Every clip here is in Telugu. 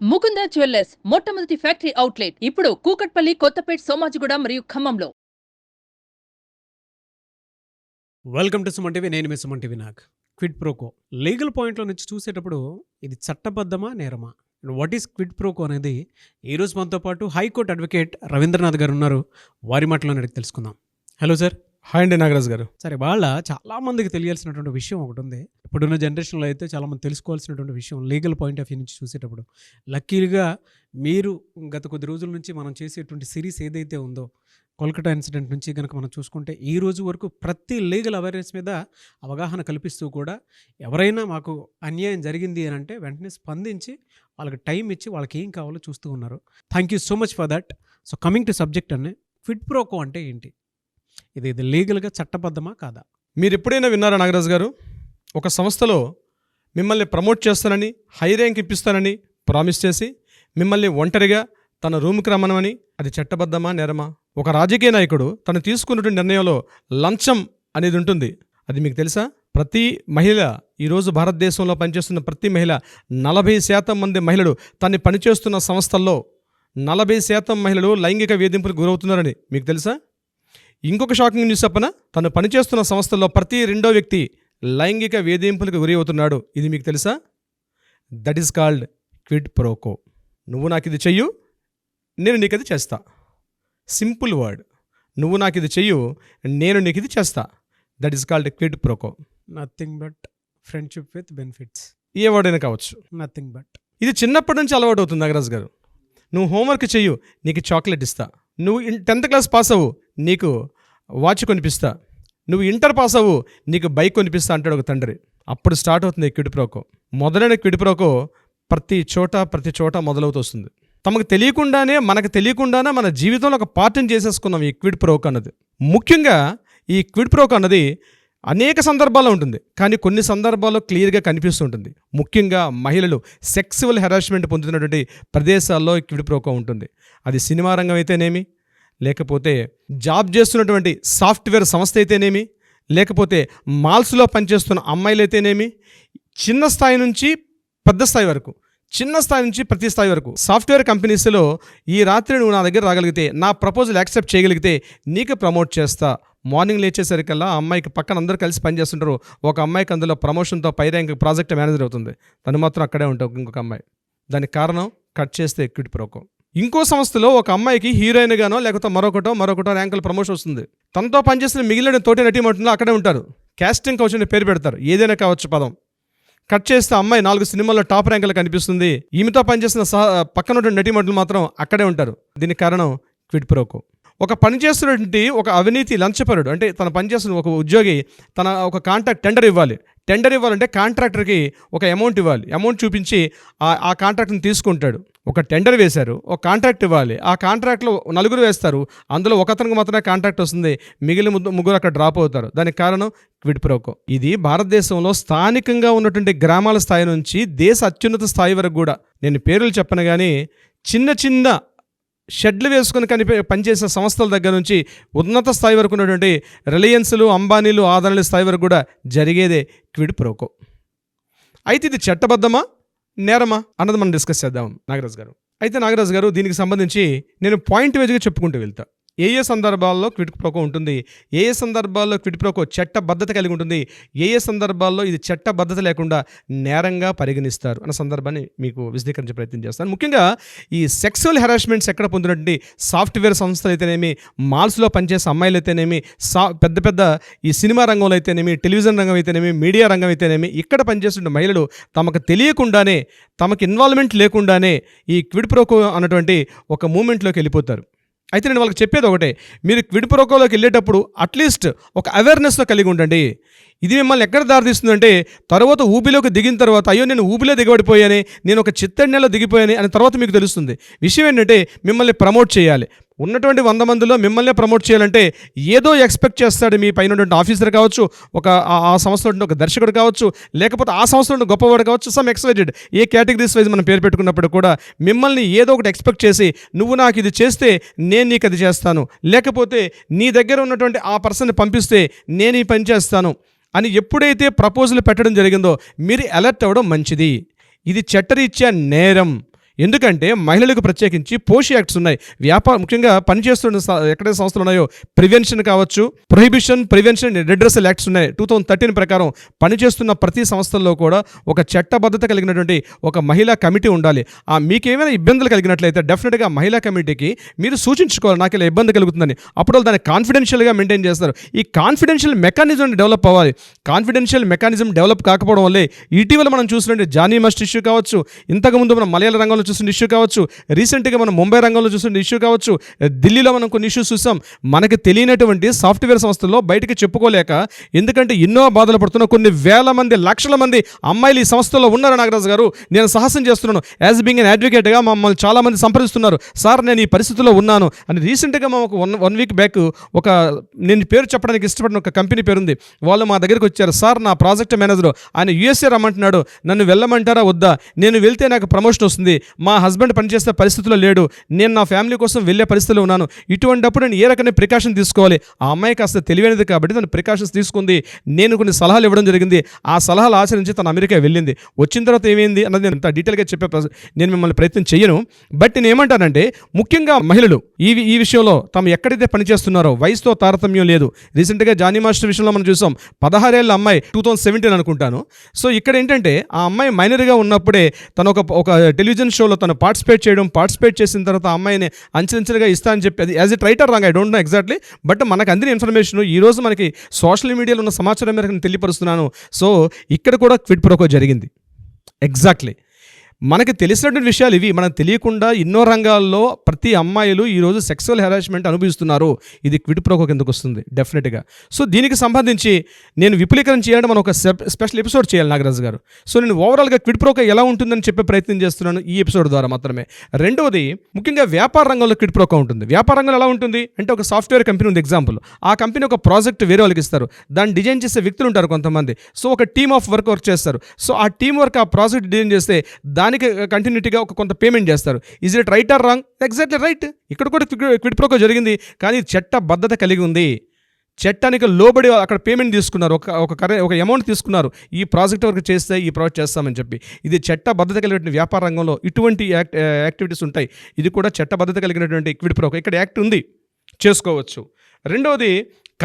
ముకుంద జ్యువెల్లర్స్ మొట్టమొదటి ఫ్యాక్టరీ అవుట్లెట్ ఇప్పుడు కూకట్పల్లి, కొత్తపేట్, సోమాజిగూడ మరియు ఖమ్మంలో. Welcome to Suman TV. నేను మీ సుమన్ టీవీ. నాకు క్విడ్ ప్రోకో లీగల్ పాయింట్లో నుంచి చూసేటప్పుడు ఇది చట్టబద్ధమా నేరమా, వాట్ ఈస్ క్విడ్ ప్రోకో అనేది ఈరోజు మనతో పాటు హైకోర్టు అడ్వకేట్ రవీంద్రనాథ్ గారు ఉన్నారు. వారి మాటలోనే అడిగి తెలుసుకుందాం. Hello sir. హాయ్ అండి నాగరాజ్ గారు. సరే, వాళ్ళ చాలామందికి తెలియాల్సినటువంటి విషయం ఒకటి ఉంది. ఇప్పుడున్న జనరేషన్లో అయితే చాలామంది తెలుసుకోవాల్సినటువంటి విషయం లీగల్ పాయింట్ ఆఫ్ వ్యూ నుంచి చూసేటప్పుడు. లక్కీగా మీరు గత కొద్ది రోజుల నుంచి మనం చేసేటువంటి సిరీస్ ఏదైతే ఉందో కోల్కతా ఇన్సిడెంట్ నుంచి కనుక మనం చూసుకుంటే ఈ రోజు వరకు ప్రతి లీగల్ అవేర్నెస్ మీద అవగాహన కల్పిస్తూ కూడా ఎవరైనా మాకు అన్యాయం జరిగింది అని అంటే వెంటనే స్పందించి వాళ్ళకి టైం ఇచ్చి వాళ్ళకి ఏం కావాలో చూస్తూ ఉన్నారు. Thank you so much for that. So coming to subject అనే క్విడ్ ప్రోకో అంటే ఏంటి, ఇది లీగల్గా చట్టబద్ధమా కాదా? మీరు ఎప్పుడైనా విన్నారా నాగరాజ్ గారు? ఒక సంస్థలో మిమ్మల్ని ప్రమోట్ చేస్తానని, హై ర్యాంక్ ఇప్పిస్తానని ప్రామిస్ చేసి మిమ్మల్ని ఒంటరిగా తన రూమ్కి రమ్మనమని, అది చట్టబద్ధమా నేరమా? ఒక రాజకీయ నాయకుడు తను తీసుకున్నటువంటి నిర్ణయంలో లంచం అనేది ఉంటుంది. అది మీకు తెలుసా? ప్రతి మహిళ, ఈరోజు భారతదేశంలో పనిచేస్తున్న ప్రతి మహిళ, 40% మంది మహిళలు తను పనిచేస్తున్న సంస్థల్లో 40% మహిళలు లైంగిక వేధింపులకు గురవుతున్నారని మీకు తెలుసా? ఇంకొక షాకింగ్ న్యూస్ చెప్పన, తను పనిచేస్తున్న సంస్థల్లో ప్రతి రెండో వ్యక్తి లైంగిక వేధింపులకు గురి అవుతున్నాడు. ఇది మీకు తెలుసా? That is called quid pro quo. నువ్వు నాకు ఇది చెయ్యు, నేను నీకు అది చేస్తా. Simple word. నువ్వు నాకు ఇది చెయ్యు, నేను నీకు ఇది చేస్తా. That is called quid pro quo. Nothing but friendship with benefits. ఏ వర్డ్ అయినా కావచ్చు. Nothing but. ఇది చిన్నప్పటి నుంచి అలవాటు అవుతుంది నాగరాజ్ గారు. నువ్వు హోంవర్క్ చెయ్యు, నీకు చాక్లెట్ ఇస్తా. నువ్వు 10th క్లాస్ పాస్ అవ్వు, నీకు వాచ్ కొనిపిస్తా. నువ్వు ఇంటర్ పాస్ అవ్వు, నీకు బైక్ కొనిపిస్తా అంటాడు ఒక తండ్రి. అప్పుడు స్టార్ట్ అవుతుంది క్విడ్ ప్రోకో. మొదలైన క్విడ్ ప్రోకో ప్రతి చోట మొదలవుతూ వస్తుంది. తమకు తెలియకుండానే, మనకు తెలియకుండానే మన జీవితంలో ఒక పార్ట్ని చేసేసుకున్నాం ఈ క్విడ్ ప్రోకో అన్నది. ముఖ్యంగా ఈ క్విడ్ ప్రోకో అన్నది అనేక సందర్భాల్లో ఉంటుంది, కానీ కొన్ని సందర్భాల్లో క్లియర్గా కనిపిస్తూ ఉంటుంది. ముఖ్యంగా మహిళలు సెక్సువల్ హెరాస్మెంట్ పొందుతున్నటువంటి ప్రదేశాల్లో ఈ క్విడ్ ప్రోకో ఉంటుంది. అది సినిమా రంగం అయితేనేమి, లేకపోతే జాబ్ చేస్తున్నటువంటి సాఫ్ట్వేర్ సంస్థ అయితేనేమి, లేకపోతే మాల్స్లో పనిచేస్తున్న అమ్మాయిలు అయితేనేమి, చిన్న స్థాయి నుంచి పెద్ద స్థాయి వరకు, చిన్న స్థాయి నుంచి ప్రతి స్థాయి వరకు సాఫ్ట్వేర్ కంపెనీస్లో ఈ రాత్రి నువ్వు నా దగ్గర రాగలిగితే, నా ప్రపోజల్ యాక్సెప్ట్ చేయగలిగితే నీకు ప్రమోట్ చేస్తా. మార్నింగ్ లేచేసరికల్లా ఆ అమ్మాయికి పక్కన అందరూ కలిసి పనిచేస్తుంటారు. ఒక అమ్మాయికి అందులో ప్రమోషన్తో పై ర్యాంక్ ప్రాజెక్ట్ మేనేజర్ అవుతుంది. తను మాత్రం అక్కడే ఉంటావు ఇంకొక అమ్మాయి. దానికి కారణం కట్ చేస్తే క్విడ్ ప్రోకో. ఇంకో సంస్థలో ఒక అమ్మాయికి హీరోయిన్ గానో లేకపోతే మరొకటో ర్యాంకుల ప్రమోషన్ వస్తుంది. తనతో పనిచేసిన మిగిలిన తోటి నటీమణులు అక్కడే ఉంటారు. కాస్టింగ్ కౌచ్ అనే పేరు పెడతారు, ఏదైనా కావచ్చు పదం. కట్ చేస్తే అమ్మాయి 4 సినిమాల్లో టాప్ ర్యాంకులు కనిపిస్తుంది. ఈమెతో పనిచేసిన పక్కన నటీమణులు మాత్రం అక్కడే ఉంటారు. దీనికి కారణం క్విడ్ ప్రోకో. ఒక పనిచేస్తున్నటువంటి ఒక అవినీతి లంచపరుడు, అంటే తన పనిచేస్తున్న ఒక ఉద్యోగి తన ఒక కాంట్రాక్ట్ టెండర్ ఇవ్వాలంటే కాంట్రాక్టర్కి ఒక అమౌంట్ ఇవ్వాలి. అమౌంట్ చూపించి ఆ కాంట్రాక్ట్ని తీసుకుంటాడు. ఒక టెండర్ వేశారు, ఒక కాంట్రాక్ట్ ఇవ్వాలి. ఆ కాంట్రాక్ట్లో 4 వేస్తారు, అందులో ఒకతనికి మాత్రమే కాంట్రాక్ట్ వస్తుంది, మిగిలిన ముగ్గురు అక్కడ డ్రాప్ అవుతారు. దానికి కారణం క్విడ్ ప్రోకో. ఇది భారతదేశంలో స్థానికంగా ఉన్నటువంటి గ్రామాల స్థాయి నుంచి దేశ అత్యున్నత స్థాయి వరకు కూడా, నేను పేర్లు చెప్పను కానీ, చిన్న షెడ్లు వేసుకొని పనిచేసే సంస్థల దగ్గర నుంచి ఉన్నత స్థాయి వరకు ఉన్నటువంటి రిలయన్స్లు, అంబానీలు, ఆదానీల స్థాయి వరకు కూడా జరిగేదే క్విడ్ ప్రోకో. అయితే ఇది చట్టబద్ధమా నేరమా అన్నది మనం డిస్కస్ చేద్దాం నాగరాజ్ గారు. అయితే నాగరాజ్ గారు, దీనికి సంబంధించి నేను పాయింట్ వైజ్గా చెప్పుకుంటూ వెళ్తా. ఏ సందర్భాల్లో క్విడ్ ప్రోకో ఉంటుంది, ఏ సందర్భాల్లో క్విడ్ ప్రోకో చట్టబద్ధత కలిగి ఉంటుంది, ఏ సందర్భాల్లో ఇది చట్టబద్ధత లేకుండా నేరంగా పరిగణిస్తారు అన్న సందర్భాన్ని మీకు విశదీకరించే ప్రయత్నం చేస్తాను. ముఖ్యంగా ఈ సెక్సువల్ హెరాస్మెంట్స్ ఎక్కడ పొందినటువంటి సాఫ్ట్వేర్ సంస్థలు అయితేనేమి, మాల్స్లో పనిచేసే అమ్మాయిలు అయితేనేమి, పెద్ద ఈ సినిమా రంగంలో అయితేనేమి, టెలివిజన్ రంగం అయితేనేమి, మీడియా రంగం అయితేనేమి, ఇక్కడ పనిచేస్తున్న మహిళలు తమకు తెలియకుండానే, తమకు ఇన్వాల్వ్మెంట్ లేకుండానే ఈ క్విడ్ ప్రోకో అన్నటువంటి ఒక మూమెంట్లోకి వెళ్ళిపోతారు. అయితే నేను వాళ్ళకి చెప్పేది ఒకటే, మీరు క్విడ్ ప్రోకోలోకి వెళ్ళేటప్పుడు అట్లీస్ట్ ఒక అవేర్నెస్లో కలిగి ఉండండి. ఇది మిమ్మల్ని ఎక్కడ దారితీస్తుందంటే, తర్వాత ఊబిలోకి దిగిన తర్వాత, అయ్యో నేను ఊబిలో దిగబడిపోయానే, నేను ఒక చిత్తడినెలో దిగిపోయానే అని తర్వాత మీకు తెలుస్తుంది. విషయం ఏంటంటే, మిమ్మల్ని ప్రమోట్ చేయాలి. ఉన్నటువంటి 100 మందిలో మిమ్మల్నే ప్రమోట్ చేయాలంటే ఏదో ఎక్స్పెక్ట్ చేస్తాడు మీ పైన ఉన్నటువంటి ఆఫీసర్ కావచ్చు, ఆ సంస్థలో ఒక దర్శకుడు కావచ్చు, లేకపోతే ఆ సంస్థలో గొప్పవాడు కావచ్చు, సమ్ ఎక్స్వైజెడ్, ఏ కేటగిరీస్ వైజ్ మనం పేరు పెట్టుకున్నప్పుడు కూడా మిమ్మల్ని ఏదో ఒకటి ఎక్స్పెక్ట్ చేసి, నువ్వు నాకు ఇది చేస్తే నేను నీకు అది చేస్తాను, లేకపోతే నీ దగ్గర ఉన్నటువంటి ఆ పర్సన్ని పంపిస్తే నేను ఈ పని చేస్తాను అని ఎప్పుడైతే ప్రపోజల్ పెట్టడం జరిగిందో మీరు అలర్ట్ అవ్వడం మంచిది. ఇది చట్టరీత్యా నేరం. ఎందుకంటే మహిళలకు ప్రత్యేకించి పోషి యాక్ట్స్ ఉన్నాయి. ముఖ్యంగా పనిచేస్తున్న ఎక్కడైతే సంస్థలు ఉన్నాయో ప్రివెన్షన్ కావచ్చు, ప్రొహిబిషన్, ప్రివెన్షన్, రెడ్రెసల్ యాక్ట్స్ ఉన్నాయి. 2013 ప్రకారం పనిచేస్తున్న ప్రతి సంస్థల్లో కూడా ఒక చట్టబద్ధత కలిగినటువంటి ఒక మహిళా కమిటీ ఉండాలి. మీకేమైనా ఇబ్బందులు కలిగినట్లయితే డెఫినెట్గా మహిళా కమిటీకి మీరు సూచించుకోవాలి, నాకు ఇలా ఇబ్బంది కలుగుతుందని. అప్పుడు వాళ్ళు దాన్ని కాన్ఫిడెన్షియల్గా మెయింటైన్ చేస్తారు. ఈ కాన్ఫిడెన్షియల్ మెకానిజం డెవలప్ అవ్వాలి. కాన్ఫిడెన్షియల్ మెకానిజం డెవలప్ కాకపోవడం వల్లే ఇటీవల మనం చూసినట్టు జానీ మస్ట్ ఇష్యూ కావచ్చు, ఇంతకుముందు మనం మలయాళ రంగంలో చూసిన ఇష్యూ కావచ్చు, రీసెంట్గా మనం ముంబై రంగంలో చూసిన ఇష్యూ కావచ్చు, ఢిల్లీలో మనం కొన్ని ఇష్యూస్ చూసాం. మనకి తెలియనటువంటి సాఫ్ట్వేర్ సంస్థల్లో బయటకు చెప్పుకోలేక, ఎందుకంటే ఎన్నో బాధలు పడుతున్న కొన్ని వేల మంది, లక్షల మంది అమ్మాయిలు ఈ సంస్థల్లో ఉన్నారు. నాగరాజు గారు, నేను సాహసం చేస్తున్నాను యాజ్ బీయింగ్ అన్ అడ్వకేట్గా. మమ్మల్ని చాలా మంది సంప్రదిస్తున్నారు, సార్ నేను ఈ పరిస్థితిలో ఉన్నాను అని. రీసెంట్గా మేము ఒక వన్ వీక్ బ్యాక్ నేను పేరు చెప్పడానికి ఇష్టపడిన ఒక కంపెనీ పేరుంది, వాళ్ళు మా దగ్గరికి వచ్చారు. సార్ నా ప్రాజెక్ట్ మేనేజర్ ఆయన యూఎస్ఏ రమ్మంటున్నాడు, నన్ను వెళ్ళమంటారా వద్దా? నేను వెళ్తే నాకు ప్రమోషన్ వస్తుంది, మా హస్బెండ్ పనిచేసే పరిస్థితిలో లేడు, నేను నా ఫ్యామిలీ కోసం వెళ్ళే పరిస్థితిలో ఉన్నాను. ఇటువంటిప్పుడు నేను ఏ రకమైన ప్రికాషన్ తీసుకోవాలి? ఆ అమ్మాయి కాస్త తెలివైనది కాబట్టి తను ప్రికాషన్స్ తీసుకుంది. నేను కొన్ని సలహాలు ఇవ్వడం జరిగింది, ఆ సలహాలు ఆచరించి తను అమెరికా వెళ్ళింది. వచ్చిన తర్వాత ఏమైంది అన్నది నేను అంత డీటెయిల్గా నేను మిమ్మల్ని ప్రయత్నం చేయను. బట్ నేను ఏమంటానంటే, ముఖ్యంగా మహిళలు ఈ విషయంలో తాము ఎక్కడైతే పనిచేస్తున్నారో వయసుతో తారతమ్యం లేదు. రీసెంట్గా జానీ మాస్టర్ విషయంలో మనం చూసాం, 16 ఏళ్ళ అమ్మాయి, 2017 అనుకుంటాను. సో ఇక్కడ ఏంటంటే ఆ అమ్మాయి మైనర్గా ఉన్నప్పుడే తను ఒక టెలివిజన్ షోలో తను పార్టిసిపేట్ చేసిన తర్వాత ఆ అమ్మాయిని అంచెలంచెలుగా ఇస్తా అని చెప్పి, అది as it right or wrong I don't know exactly, but మనకు అందిన ఇన్ఫర్మేషన్ ఈరోజు మనకి సోషల్ మీడియాలో ఉన్న సమాచారం మేరకు నేను తెలియపరుస్తున్నాను. సో ఇక్కడ కూడా క్విడ్ ప్రోకో జరిగింది. ఎగ్జాక్ట్లీ మనకి తెలిసినటువంటి విషయాలు ఇవి. మనకు తెలియకుండా ఎన్నో రంగాల్లో ప్రతి అమ్మాయిలు ఈరోజు సెక్సువల్ హెరాస్మెంట్ అనుభవిస్తున్నారు. ఇది క్విడ్ ప్రోకో కిందకు వస్తుంది డెఫినెట్గా. సో దీనికి సంబంధించి నేను విపులీకరణ చేయాలంటే మనం ఒక స్పెషల్ ఎపిసోడ్ చేయాలి నాగరాజు గారు. సో నేను ఓవరాల్గా క్విడ్ ప్రోకో ఎలా ఉంటుందని చెప్పే ప్రయత్నం చేస్తున్నాను ఈ ఎపిసోడ్ ద్వారా మాత్రమే. రెండవది, ముఖ్యంగా వ్యాపార రంగంలో క్విడ్ ప్రోకో ఉంటుంది. వ్యాపార రంగంలో ఎలా ఉంటుంది అంటే, ఒక సాఫ్ట్వేర్ కంపెనీ ఉంది ఎగ్జాంపుల్, ఆ కంపెనీ ఒక ప్రాజెక్ట్ వేరే వాళ్ళకి ఇస్తారు, దాన్ని డిజైన్ చేసే వ్యక్తులు ఉంటారు కొంతమంది. సో ఒక టీమ్ ఆఫ్ వర్క్ చేస్తారు. సో ఆ టీమ్ వర్క్ ఆ ప్రాజెక్ట్ డిజైన్ చేస్తే దానికి కంటిన్యూటీగా కొంత పేమెంట్ చేస్తారు. Is it right or wrong? Exactly right. ఇక్కడ కూడా క్విడ్ ప్రోకో జరిగింది, కానీ చట్టబద్ధత కలిగి ఉంది. చట్టానికి లోబడి అక్కడ పేమెంట్ తీసుకున్నారు, ఒక అమౌంట్ తీసుకున్నారు, ఈ ప్రాజెక్ట్ వర్క్ చేస్తే ఈ ప్రాజెక్ట్ చేస్తామని చెప్పి. ఇది చట్టబద్ధత కలిగినటువంటి వ్యాపార రంగంలో ఇటువంటి యాక్టివిటీస్ ఉంటాయి. ఇది కూడా చట్టబద్ధత కలిగినటువంటి క్విడ్ ప్రోకో. ఇక్కడ యాక్ట్ ఉంది, చేసుకోవచ్చు. రెండవది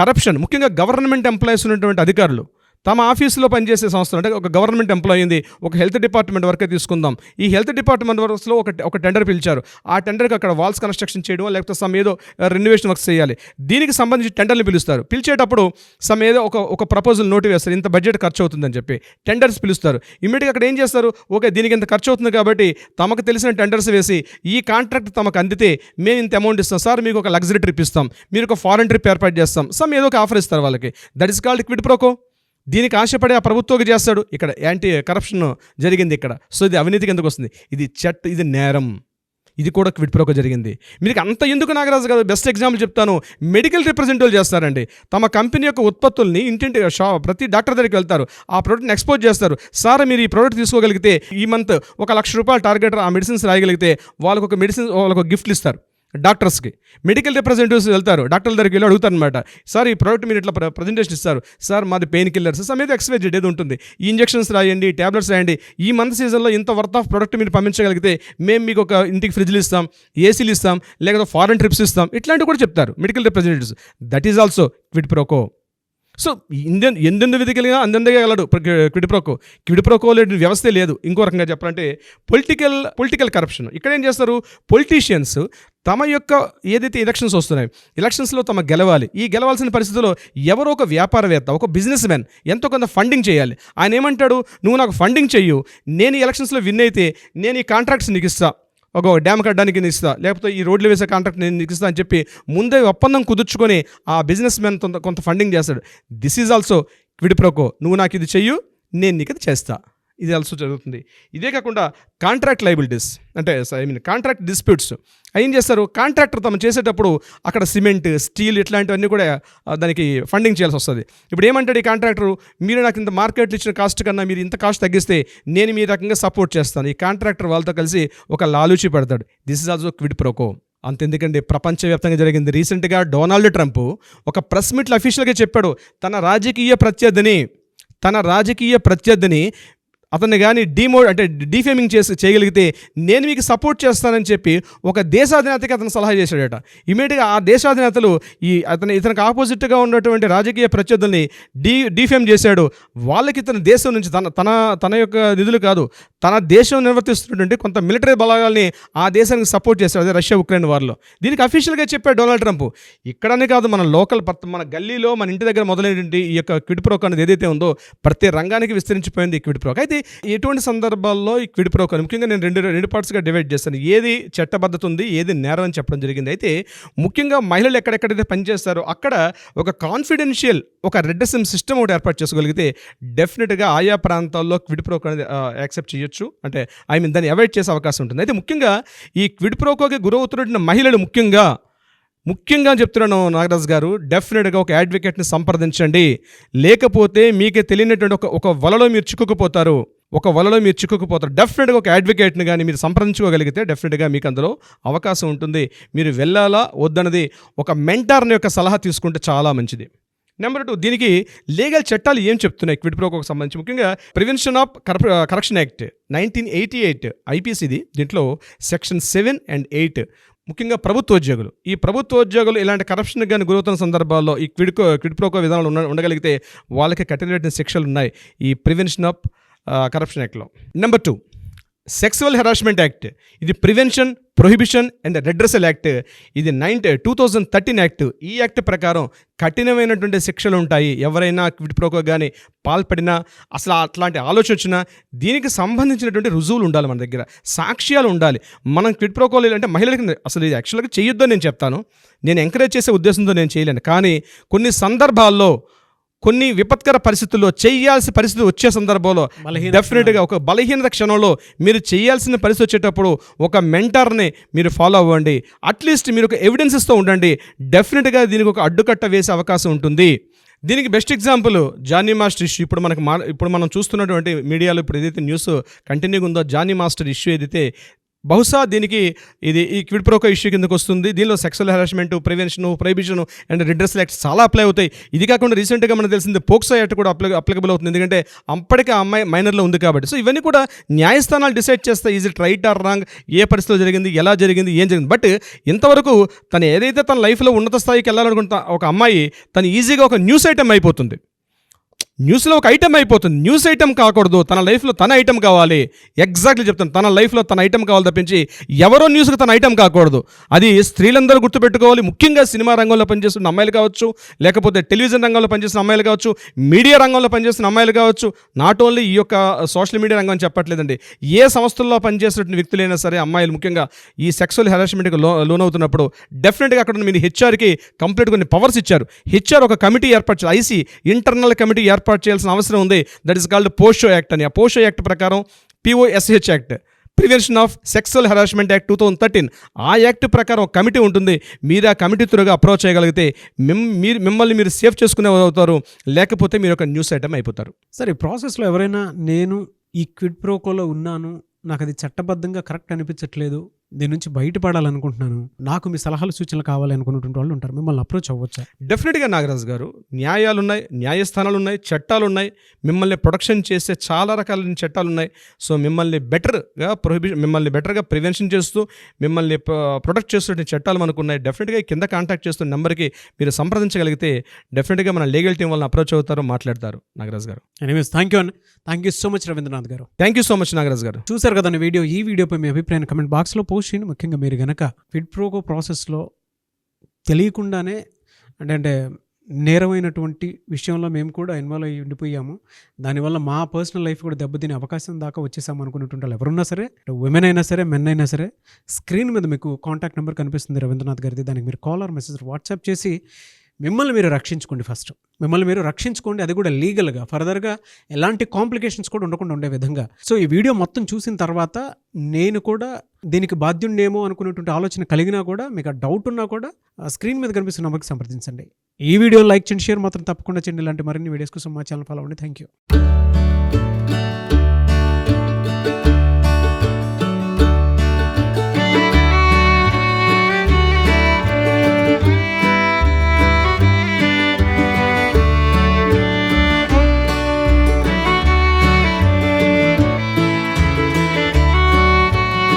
కరప్షన్. ముఖ్యంగా గవర్నమెంట్ ఎంప్లాయీస్ ఉన్నటువంటి అధికారులు తమ ఆఫీసులో పనిచేసే సంస్థలు, అంటే ఒక గవర్నమెంట్ ఎంప్లాయీ ఉంది, ఒక హెల్త్ డిపార్ట్మెంట్ వర్కే తీసుకుందాం. ఈ హెల్త్ డిపార్ట్మెంట్ వర్క్స్లో ఒక టెండర్ పిలిచారు. ఆ టెండర్కి అక్కడ వాల్స్ కన్స్ట్రక్షన్ చేయడం, లేకపోతే సమ్ ఏదో రెన్యువేషన్ వర్క్స్ చేయాలి. దీనికి సంబంధించి టెండర్ని పిలుస్తారు. పిలిచేటప్పుడు సమ్ ఏదో ఒక ప్రపోజల్ నోటి వేస్తారు, ఇంత బడ్జెట్ ఖర్చు అవుతుందని చెప్పి టెండర్స్ పిలుస్తారు. ఇమీడియట్గా అక్కడ ఏం చేస్తారు, ఓకే దీనికి ఇంత ఖర్చు అవుతుంది కాబట్టి తమకు తెలిసిన టెండర్స్ వేసి, ఈ కాంట్రాక్ట్ తమకు అందితే మేము ఇంత అమౌంట్ ఇస్తాం సార్, మీకు ఒక లగ్జరీ ట్రిప్ ఇస్తాం, మీరు ఒక ఫారెన్ ట్రిప్ ఏర్పాటు చేస్తాం, సమ్ ఏదో ఒక ఆఫర్ ఇస్తారు వాళ్ళకి. That is called quid pro quo. దీనికి ఆశపడే ఆ ప్రభుత్వకి చేస్తాడు. ఇక్కడ యాంటీ కరప్షన్ జరిగింది ఇక్కడ. సో ఇది అవినీతికి ఎందుకు వస్తుంది? ఇది నేరం. ఇది కూడా క్విడ్ ప్రోకో జరిగింది. మీకు అంత ఎందుకు నాగరాజు గారు? బెస్ట్ ఎగ్జాంపుల్ చెప్తాను. మెడికల్ రిప్రజెంటేటివ్ చేస్తారండి. తమ కంపెనీ యొక్క ఉత్పత్తుల్ని ఇంటింటి ప్రతి డాక్టర్ దగ్గరికి వెళ్తారు, ఆ ప్రోడక్ట్ని ఎక్స్పోజ్ చేస్తారు. సార్ మీరు ఈ ప్రోడక్ట్ తీసుకోగలిగితే ఈ మంత్ ₹1,00,000 టార్గెట్ ఆ మెడిసిన్స్ రాయగలిగితే వాళ్ళకు గిఫ్ట్లు ఇస్తారు. డాక్టర్స్కి మెడికల్ రిప్రజెంటేటివ్స్ వెళ్తారు, డాక్టర్ల దగ్గరికి వెళ్ళి అడుగుతారు అనమాట, సార్ ఈ ప్రోడక్ట్ మీరు ఇట్లా ప్రజెంటేషన్ ఇస్తారు, సార్ మాది పెయిన్ కిల్లర్స్, సమేత ఎక్స్వైజెడ్ ఏది ఉంటుంది, ఈ ఇంజెక్షన్స్ రాయండి, ట్యాబ్లెట్స్ రాయండి, ఈ మంత్ సీజన్లో ఇంత వర్త్ ఆఫ్ ప్రోడక్ట్ మీరు పంపించగలిగితే మేము మీకు ఒక ఇంటికి ఫ్రిడ్జ్లు ఇస్తాం, ఏసీలు ఇస్తాం, లేకపోతే ఫారెన్ ట్రిప్స్ ఇస్తాం, ఇట్లాంటివి కూడా చెప్తారు medical representatives. That is also quid pro quo. So ఎందెందు విధికలిగినా అందందగా వెళ్ళడు క్విడ్ ప్రోకో. క్విడ్ ప్రోకో లేని వ్యవస్థే లేదు. ఇంకో రకంగా చెప్పాలంటే పొలిటికల్ కరప్షన్. ఇక్కడ ఏం చేస్తారు, పొలిటీషియన్స్ తమ యొక్క ఏదైతే ఎలక్షన్స్ వస్తున్నాయి, ఎలక్షన్స్లో తమ గెలవాలి. ఈ గెలవాల్సిన పరిస్థితుల్లో ఎవరో ఒక వ్యాపారవేత్త, ఒక బిజినెస్ మ్యాన్ ఎంతో కొంత ఫండింగ్ చేయాలి. ఆయన ఏమంటాడు, నువ్వు నాకు ఫండింగ్ చెయ్యు, నేను ఈ ఎలక్షన్స్లో విన్ అయితే నేను ఈ కాంట్రాక్ట్స్ నీకు ఇస్తా, ఒక డ్యామ్ కట్టడానికి నేను ఇస్తా, లేకపోతే ఈ రోడ్లు వేసే కాంట్రాక్ట్ నేను నీకు ఇస్తా అని చెప్పి ముందే ఒప్పందం కుదుర్చుకొని ఆ బిజినెస్ మ్యాన్ కొంత ఫండింగ్ చేస్తాడు. This is also quid pro quo. నువ్వు నాకు ఇది చెయ్యు, నేను నీకు ఇది చేస్తా. ఇది ఆల్సో జరుగుతుంది. ఇదే కాకుండా కాంట్రాక్ట్ లయబిలిటీస్, అంటే కాంట్రాక్ట్ డిస్ప్యూట్స్ ఏం చేస్తారు, కాంట్రాక్టర్ తమ చేసేటప్పుడు అక్కడ సిమెంట్, స్టీల్ ఇట్లాంటివన్నీ కూడా దానికి ఫండింగ్ చేయాల్సి వస్తుంది. ఇప్పుడు ఏమంటాడు ఈ కాంట్రాక్టర్, మీరు నాకు ఇంత మార్కెట్లో ఇచ్చిన కాస్ట్ కన్నా మీరు ఇంత కాస్ట్ తగ్గిస్తే నేను మీ రకంగా సపోర్ట్ చేస్తాను. ఈ కాంట్రాక్టర్ వాళ్ళతో కలిసి ఒక లాలూచి పెడతాడు. This is also quid pro quo. అంతెందుకండి, ప్రపంచవ్యాప్తంగా జరిగింది. రీసెంట్గా డొనాల్డ్ ట్రంప్ ఒక ప్రెస్ మీట్లో అఫీషియల్గా చెప్పాడు, తన రాజకీయ ప్రత్యర్థిని అతన్ని కానీ డిఫేమింగ్ చేయగలిగితే నేను మీకు సపోర్ట్ చేస్తానని చెప్పి ఒక దేశాధినేతకి అతను సలహా చేశాడట. ఇమీడియట్గా ఆ దేశాధినేతలు ఇతనికి ఆపోజిట్గా ఉన్నటువంటి రాజకీయ ప్రత్యర్థుల్ని డిఫేమ్ చేశాడు. వాళ్ళకి ఇతని దేశం నుంచి తన యొక్క నిధులు కాదు, తన దేశం నిర్వర్తిస్తున్నటువంటి కొంత మిలిటరీ బలగాల్ని ఆ దేశానికి సపోర్ట్ చేశాడు. అదే రష్యా ఉక్రెయిన్ వార్లో. దీనికి అఫీషియల్గా చెప్పాడు డొనాల్డ్ ట్రంప్. ఇక్కడనే కాదు, మన లోకల్ మన గల్లీలో మన ఇంటి దగ్గర మొదలైనటువంటి ఈ యొక్క క్విడ్ ప్రోకో అనేది ఏదైతే ఉందో ప్రతి రంగానికి విస్తరించిపోయింది ఈ క్విడ్ ప్రోకో. అయితే ఎటువంటి సందర్భాల్లో ఈ క్విడ్ ప్రోకో ముఖ్యంగా నేను రెండు పార్ట్స్గా డివైడ్ చేస్తాను. ఏది చట్టబద్ధత ఉంది, ఏది నేరం అని చెప్పడం జరిగింది. అయితే ముఖ్యంగా మహిళలు ఎక్కడెక్కడైతే పనిచేస్తారో అక్కడ ఒక కాన్ఫిడెన్షియల్ ఒక రెడ్రెసమ్ సిస్టమ్ ఒకటి ఏర్పాటు చేసుకోగలిగితే డెఫినెట్గా ఆయా ప్రాంతాల్లో క్విడ్ ప్రోకో అనేది యాక్సెప్ట్ చేయొచ్చు, అంటే దాన్ని అవాయిడ్ చేసే అవకాశం ఉంటుంది. అయితే ముఖ్యంగా ఈ క్విడ్ ప్రోకోకి గురవుతున్న మహిళలు ముఖ్యంగా చెప్తున్నాను నాగరాజ్ గారు, డెఫినెట్గా ఒక అడ్వకేట్ని సంప్రదించండి. లేకపోతే మీకే తెలియనటువంటి ఒక వలలో మీరు చిక్కుకుపోతారు. డెఫినెట్గా ఒక అడ్వకేట్ని కానీ మీరు సంప్రదించుకోగలిగితే డెఫినెట్గా మీకు అందులో అవకాశం ఉంటుంది. మీరు వెళ్ళాలా వద్దన్నది ఒక మెంటార్ని యొక్క సలహా తీసుకుంటే చాలా మంచిది. నెంబర్ 2, దీనికి లీగల్ చట్టాలు ఏం చెప్తున్నాయి క్విడ్ ప్రోకోకి సంబంధించి? ముఖ్యంగా ప్రివెన్షన్ ఆఫ్ కరప్షన్ యాక్ట్ 1988 ఐపీసీది. దీంట్లో సెక్షన్ 7 and 8 ముఖ్యంగా ప్రభుత్వోద్యోగులు ఇలాంటి కరప్షన్కి కానీ గురవుతున్న సందర్భాల్లో ఈ క్విడ్ ప్రోకో విధానాలు ఉండగలిగితే వాళ్ళకి కఠినమైన శిక్షలు ఉన్నాయి ఈ ప్రివెన్షన్ ఆఫ్ కరప్షన్ యాక్ట్లో. Number 2, sexual harassment act. ఇది prevention, prohibition and redressal act. ఇది 2013 యాక్ట్. ఈ యాక్ట్ ప్రకారం కఠినమైనటువంటి శిక్షలు ఉంటాయి. ఎవరైనా క్విడ్ ప్రోకో కానీ పాల్పడినా, అసలు అట్లాంటి ఆలోచన వచ్చినా దీనికి సంబంధించినటువంటి రుజువులు ఉండాలి, మన దగ్గర సాక్ష్యాలు ఉండాలి. మనం క్విడ్ ప్రోకోలు అంటే మహిళలకి అసలు ఇది యాక్చువల్గా చేయొద్దని నేను చెప్తాను. నేను ఎంకరేజ్ చేసే ఉద్దేశంతో నేను చేయలేను. కానీ కొన్ని సందర్భాల్లో, కొన్ని విపత్కర పరిస్థితుల్లో చేయాల్సిన పరిస్థితి వచ్చే సందర్భంలో డెఫినెట్గా ఒక బలహీనత క్షణంలో మీరు చేయాల్సిన పరిస్థితి వచ్చేటప్పుడు ఒక మెంటార్ని మీరు ఫాలో అవ్వండి. అట్లీస్ట్ మీరు ఒక ఎవిడెన్సెస్తో ఉండండి. డెఫినెట్గా దీనికి ఒక అడ్డుకట్ట వేసే అవకాశం ఉంటుంది. దీనికి best example Jani master issue. ఇప్పుడు మనం చూస్తున్నటువంటి మీడియాలో ఇప్పుడు ఏదైతే న్యూస్ కంటిన్యూగా ఉందో జానీ మాస్టర్ ఇష్యూ ఏదైతే, బహుశా దీనికి ఈ క్విడ్ ప్రోకో ఇష్యూ కిందకు వస్తుంది. దీనిలో sexual harassment, prevention, prohibition and redressal acts చాలా అప్లై అవుతాయి. ఇది కాకుండా రీసెంట్గా మనకు తెలిసింది పోక్సో యాక్ట్ కూడా అప్లికబుల్ అవుతుంది. ఎందుకంటే అప్పటికే ఆ అమ్మాయి మైనర్లో ఉంది కాబట్టి. సో ఇవన్నీ కూడా న్యాయస్థానాలు డిసైడ్ చేస్తాయి. Is it right or wrong, ఏ పరిస్థితిలో జరిగింది, ఎలా జరిగింది, ఏం జరిగింది. బట్ ఇంతవరకు తను ఏదైతే తన లైఫ్లో ఉన్నత స్థాయికి వెళ్ళాలనుకుంటా ఒక అమ్మాయి తను ఈజీగా ఒక న్యూస్ ఐటమ్ అయిపోతుంది. న్యూస్లో ఒక ఐటమ్ అయిపోతుంది. న్యూస్ ఐటమ్ కాకూడదు, తన లైఫ్లో తన ఐటమ్ కావాలి. ఎగ్జాక్ట్లీ చెప్తాను, తన లైఫ్లో తన ఐటమ్ కావాలి తప్పించి ఎవరో న్యూస్కి తన ఐటమ్ కాకూడదు. అది స్త్రీలందరూ గుర్తుపెట్టుకోవాలి. ముఖ్యంగా సినిమా రంగంలో పనిచేస్తున్న అమ్మాయిలు కావచ్చు, లేకపోతే టెలివిజన్ రంగంలో పనిచేస్తున్న అమ్మాయిలు కావచ్చు, మీడియా రంగంలో పనిచేస్తున్న అమ్మాయిలు కావచ్చు. నాట్ ఓన్లీ ఈ యొక్క సోషల్ మీడియా రంగం చెప్పట్లేదండి, ఏ సంస్థల్లో పనిచేస్తున్న వ్యక్తులైనా సరే అమ్మాయిలు ముఖ్యంగా ఈ సెక్సువల్ హెరాస్మెంట్కి లోనవుతున్నప్పుడు డెఫినెట్గా అక్కడ మీరు హెచ్ఆర్కి కంప్లీట్ కొన్ని పవర్స్ ఇచ్చారు. హెచ్ఆర్ ఒక కమిటీ ఏర్పాటు, ఐసీ ఇంటర్నల్ కమిటీ ఏర్పాటు చేయాల్సిన అవసరం ఉంది. దట్ ఈస్ కాల్డ్ పోషో యాక్ట్ అని. ఆ పోషో యాక్ట్ ప్రకారం POSH act, prevention of sexual harassment act 2013, ఆ యాక్ట్ ప్రకారం ఒక కమిటీ ఉంటుంది. మీరు ఆ కమిటీ త్వరగా అప్రోచ్ చేయగలిగితే మిమ్మల్ని మీరు సేఫ్ చేసుకునే అవుతారు. లేకపోతే మీరు ఒక న్యూస్ ఐటమ్ అయిపోతారు. సరే, ఈ ప్రాసెస్లో ఎవరైనా నేను ఈ క్విడ్ ప్రోకోలో ఉన్నాను, నాకు అది చట్టబద్ధంగా కరెక్ట్ అనిపించట్లేదు, దీని నుంచి బయటపడాలనుకుంటున్నాను, నాకు మీ సలహాలు సూచనలు కావాలి అనుకున్నటువంటి వాళ్ళు ఉంటారు, మిమ్మల్ని అప్రోచ్ అవ్వచ్చా? డెఫినెట్గా నాగరాజు గారు, న్యాయాలు ఉన్నాయి, న్యాయస్థానాలు ఉన్నాయి, చట్టాలు ఉన్నాయి, మిమ్మల్ని ప్రొటెక్షన్ చేసే చాలా రకాలైన చట్టాలు ఉన్నాయి. సో మిమ్మల్ని బెటర్గా ప్రివెన్షన్ చేస్తూ మిమ్మల్ని ప్రొటెక్ట్ చేస్తున్న చట్టాలు మనకు ఉన్నాయి. డెఫినెట్గా కింద కాంటాక్ట్ చేస్తున్న నెంబర్కి మీరు సంప్రదించగలిగితే డెఫినెట్గా మన లీగల్ టీం వాళ్ళని అప్రోచ్ అవుతారు, మాట్లాడతారు. Nagaraju garu, anyways thank you so much Ravindranath garu. Thank you so much Nagaraju garu. చూసారు కదా ఈ వీడియోపై మీ అభిప్రాయాన్ని కమెంట్ బాక్స్లో పోస్ట్ చేయండి. ముఖ్యంగా మీరు కనుక క్విడ్ ప్రోకో ప్రాసెస్లో తెలియకుండానే అంటే నేరమైనటువంటి విషయంలో మేము కూడా ఇన్వాల్వ్ అయ్యి ఉండిపోయాము, దానివల్ల మా పర్సనల్ లైఫ్ కూడా దెబ్బతినే అవకాశం దాకా వచ్చేసాము అనుకున్నటువంటి వాళ్ళు ఎవరున్నా సరే, ఉమెన్ అయినా సరే, మెన్ అయినా సరే, స్క్రీన్ మీద మీకు కాంటాక్ట్ నెంబర్ కనిపిస్తుంది రవీంద్రనాథ్ గారిది. దానికి మీరు కాల్ ఆర్ మెసేజ్ వాట్సాప్ చేసి మిమ్మల్ని మీరు రక్షించుకోండి. ఫస్ట్ మిమ్మల్ని మీరు రక్షించుకోండి, అది కూడా లీగల్గా. ఫర్దర్గా ఎలాంటి కాంప్లికేషన్స్ కూడా ఉండకుండా ఉండే విధంగా. సో ఈ వీడియో మొత్తం చూసిన తర్వాత నేను కూడా దీనికి బాధ్యుండేమో అనుకునేటువంటి ఆలోచన కలిగినా కూడా, మీకు ఆ డౌట్ ఉన్నా కూడా స్క్రీన్ మీద కనిపిస్తున్న నెంబర్కి సంప్రదించండి. ఈ వీడియో లైక్ చేయండి, షేర్ మాత్రం తప్పకుండా చేయండి. ఇలాంటి మరిన్ని వీడియోస్ కోసం మా ఛానల్ ఫాలో అవ్వండి. Thank you.